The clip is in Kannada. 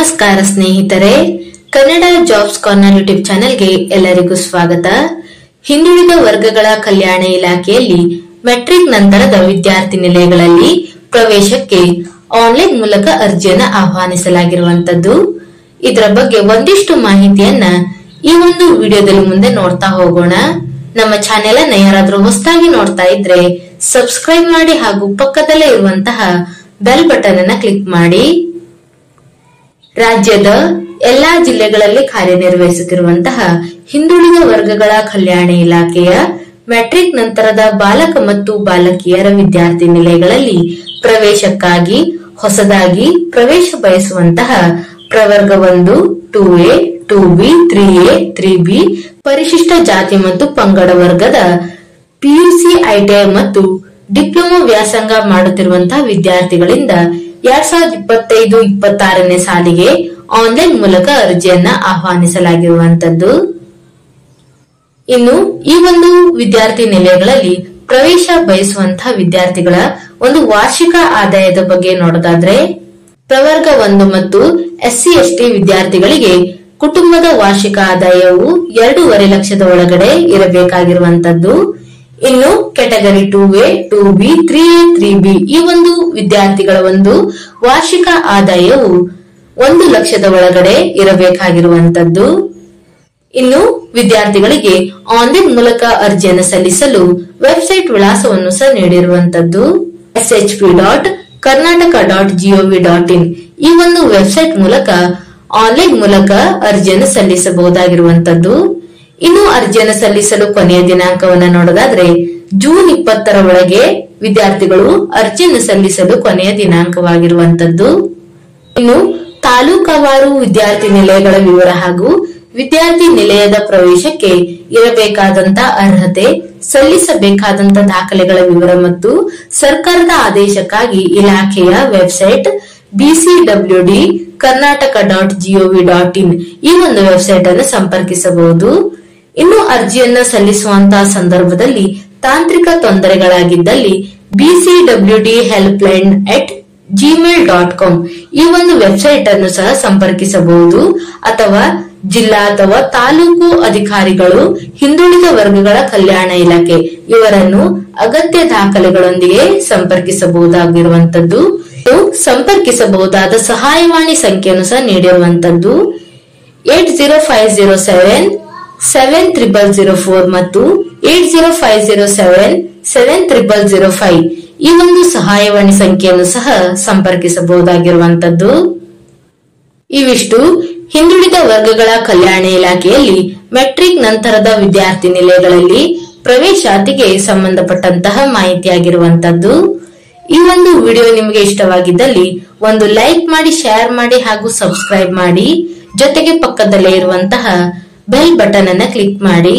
ನಮಸ್ಕಾರ ಸ್ನೇಹಿತರೆ, ಕನ್ನಡ ಜಾಬ್ಸ್ ಕಾರ್ನರ್ ಯೂಟ್ಯೂಬ್ ಚಾನೆಲ್ಗೆ ಎಲ್ಲರಿಗೂ ಸ್ವಾಗತ. ಹಿಂದುಳಿದ ವರ್ಗಗಳ ಕಲ್ಯಾಣ ಇಲಾಖೆಯಲ್ಲಿ ಮೆಟ್ರಿಕ್ ನಂತರದ ವಿದ್ಯಾರ್ಥಿ ನಿಲಯಗಳಲ್ಲಿ ಪ್ರವೇಶಕ್ಕೆ ಆನ್ಲೈನ್ ಮೂಲಕ ಅರ್ಜಿಯನ್ನು ಆಹ್ವಾನಿಸಲಾಗಿರುವಂತದ್ದು. ಇದರ ಬಗ್ಗೆ ಒಂದಿಷ್ಟು ಮಾಹಿತಿಯನ್ನ ಈ ಒಂದು ವಿಡಿಯೋದಲ್ಲಿ ಮುಂದೆ ನೋಡ್ತಾ ಹೋಗೋಣ. ನಮ್ಮ ಚಾನೆಲ್ ಅನ್ನ ಯಾರಾದ್ರೂ ಹೊಸದಾಗಿ ನೋಡ್ತಾ ಇದ್ರೆ ಸಬ್ಸ್ಕ್ರೈಬ್ ಮಾಡಿ ಹಾಗೂ ಪಕ್ಕದಲ್ಲೇ ಇರುವಂತಹ ಬೆಲ್ ಬಟನ್ ಅನ್ನ ಕ್ಲಿಕ್ ಮಾಡಿ. ರಾಜ್ಯದ ಎಲ್ಲಾ ಜಿಲ್ಲೆಗಳಲ್ಲಿ ಕಾರ್ಯನಿರ್ವಹಿಸುತ್ತಿರುವಂತಹ ಹಿಂದುಳಿದ ವರ್ಗಗಳ ಕಲ್ಯಾಣ ಇಲಾಖೆಯ ಮೆಟ್ರಿಕ್ ನಂತರದ ಬಾಲಕ ಮತ್ತು ಬಾಲಕಿಯರ ವಿದ್ಯಾರ್ಥಿ ನಿಲಯಗಳಲ್ಲಿ ಪ್ರವೇಶಕ್ಕಾಗಿ ಹೊಸದಾಗಿ ಪ್ರವೇಶ ಬಯಸುವಂತಹ ಪ್ರವರ್ಗ 1, 2A, 2B, 3A, 3B ಪರಿಶಿಷ್ಟ ಜಾತಿ ಮತ್ತು ಪಂಗಡ ವರ್ಗದ PUC, ITI ಮತ್ತು ಡಿಪ್ಲೊಮಾ ವ್ಯಾಸಂಗ ಮಾಡುತ್ತಿರುವಂತಹ ವಿದ್ಯಾರ್ಥಿಗಳಿಂದ 2025-26ನೇ ಸಾಲಿಗೆ ಆನ್ಲೈನ್ ಮೂಲಕ ಅರ್ಜಿಯನ್ನ ಆಹ್ವಾನಿಸಲಾಗಿರುವಂತದ್ದು. ಇನ್ನು ಈ ಒಂದು ವಿದ್ಯಾರ್ಥಿ ನಿಲಯಗಳಲ್ಲಿ ಪ್ರವೇಶ ಬಯಸುವಂತಹ ವಿದ್ಯಾರ್ಥಿಗಳ ಒಂದು ವಾರ್ಷಿಕ ಆದಾಯದ ಬಗ್ಗೆ ನೋಡೋದಾದ್ರೆ, ಪ್ರವರ್ಗ 1 ಮತ್ತು SC ST ವಿದ್ಯಾರ್ಥಿಗಳಿಗೆ ಕುಟುಂಬದ ವಾರ್ಷಿಕ ಆದಾಯವು 2.5 ಲಕ್ಷದ ಒಳಗಡೆ ಇರಬೇಕಾಗಿರುವಂತದ್ದು. ಇನ್ನು category 2A, 2B, 3A, 3B ಈ ಒಂದು ವಿದ್ಯಾರ್ಥಿಗಳ ಒಂದು ವಾರ್ಷಿಕ ಆದಾಯವು 1 ಲಕ್ಷದ ಒಳಗಡೆ ಇರಬೇಕಾಗಿರುವಂತದ್ದು. ಇನ್ನು ವಿದ್ಯಾರ್ಥಿಗಳಿಗೆ ಆನ್ಲೈನ್ ಮೂಲಕ ಅರ್ಜಿಯನ್ನು ಸಲ್ಲಿಸಲು ವೆಬ್ಸೈಟ್ ವಿಳಾಸವನ್ನು ಸಹ ನೀಡಿರುವಂತದ್ದು. shp.karnataka.gov.in ಈ ಒಂದು ವೆಬ್ಸೈಟ್ ಮೂಲಕ ಆನ್ಲೈನ್ ಮೂಲಕ ಅರ್ಜಿಯನ್ನು ಸಲ್ಲಿಸಬಹುದಾಗಿರುವಂತದ್ದು. ಇನ್ನು ಅರ್ಜಿಯನ್ನು ಸಲ್ಲಿಸಲು ಕೊನೆಯ ದಿನಾಂಕವನ್ನು ನೋಡೋದಾದ್ರೆ ಜೂನ್ 20ರ ಒಳಗೆ ವಿದ್ಯಾರ್ಥಿಗಳು ಅರ್ಜಿಯನ್ನು ಸಲ್ಲಿಸಲು ಕೊನೆಯ ದಿನಾಂಕವಾಗಿರುವಂತದ್ದು. ಇನ್ನು ತಾಲೂಕವಾರು ವಿದ್ಯಾರ್ಥಿ ನಿಲಯಗಳ ವಿವರ ಹಾಗೂ ವಿದ್ಯಾರ್ಥಿ ನಿಲಯದ ಪ್ರವೇಶಕ್ಕೆ ಇರಬೇಕಾದಂತಹ ಅರ್ಹತೆ, ಸಲ್ಲಿಸಬೇಕಾದಂತಹ ದಾಖಲೆಗಳ ವಿವರ ಮತ್ತು ಸರ್ಕಾರದ ಆದೇಶಕ್ಕಾಗಿ ಇಲಾಖೆಯ ವೆಬ್ಸೈಟ್ bcwd.karnataka.gov.in ಈ ಒಂದು ವೆಬ್ಸೈಟ್ ಅನ್ನು ಸಂಪರ್ಕಿಸಬಹುದು. ಇನ್ನು ಅರ್ಜಿಯನ್ನ ಸಲ್ಲಿಸುವಂತಹ ಸಂದರ್ಭದಲ್ಲಿ ತಾಂತ್ರಿಕ ತೊಂದರೆಗಳಾಗಿದ್ದಲ್ಲಿ bcwdhelpline@gmail.com ಈ ಒಂದು ವೆಬ್ಸೈಟ್ ಅನ್ನು ಸಹ ಸಂಪರ್ಕಿಸಬಹುದು. ಅಥವಾ ಜಿಲ್ಲಾ ಅಥವಾ ತಾಲೂಕು ಅಧಿಕಾರಿಗಳು, ಹಿಂದುಳಿದ ವರ್ಗಗಳ ಕಲ್ಯಾಣ ಇಲಾಖೆ ಇವರನ್ನು ಅಗತ್ಯ ದಾಖಲೆಗಳೊಂದಿಗೆ ಸಂಪರ್ಕಿಸಬಹುದಾಗಿರುವಂತದ್ದು. ಸಂಪರ್ಕಿಸಬಹುದಾದ ಸಹಾಯವಾಣಿ ಸಂಖ್ಯೆಯನ್ನು ಸಹ ನೀಡಿರುವಂತದ್ದು 8050777004 ಮತ್ತು 8050777005 ಈ ಒಂದು ಸಹಾಯವಾಣಿ ಸಂಖ್ಯೆಯನ್ನು ಸಹ ಸಂಪರ್ಕಿಸಬಹುದಾಗಿರುವಂತದ್ದು. ಇವಿಷ್ಟು ಹಿಂದುಳಿದ ವರ್ಗಗಳ ಕಲ್ಯಾಣ ಇಲಾಖೆಯಲ್ಲಿ ಮೆಟ್ರಿಕ್ ನಂತರದ ವಿದ್ಯಾರ್ಥಿ ನಿಲಯಗಳಲ್ಲಿ ಪ್ರವೇಶಾತಿಗೆ ಸಂಬಂಧಪಟ್ಟಂತಹ ಮಾಹಿತಿಯಾಗಿರುವಂತದ್ದು. ಈ ಒಂದು ವಿಡಿಯೋ ನಿಮಗೆ ಇಷ್ಟವಾಗಿದ್ದಲ್ಲಿ ಒಂದು ಲೈಕ್ ಮಾಡಿ, ಶೇರ್ ಮಾಡಿ ಹಾಗೂ ಸಬ್ಸ್ಕ್ರೈಬ್ ಮಾಡಿ. ಜೊತೆಗೆ ಪಕ್ಕದಲ್ಲೇ ಇರುವಂತಹ ಬೆಲ್ ಬಟನ್ ಅನ್ನ ಕ್ಲಿಕ್ ಮಾಡಿ.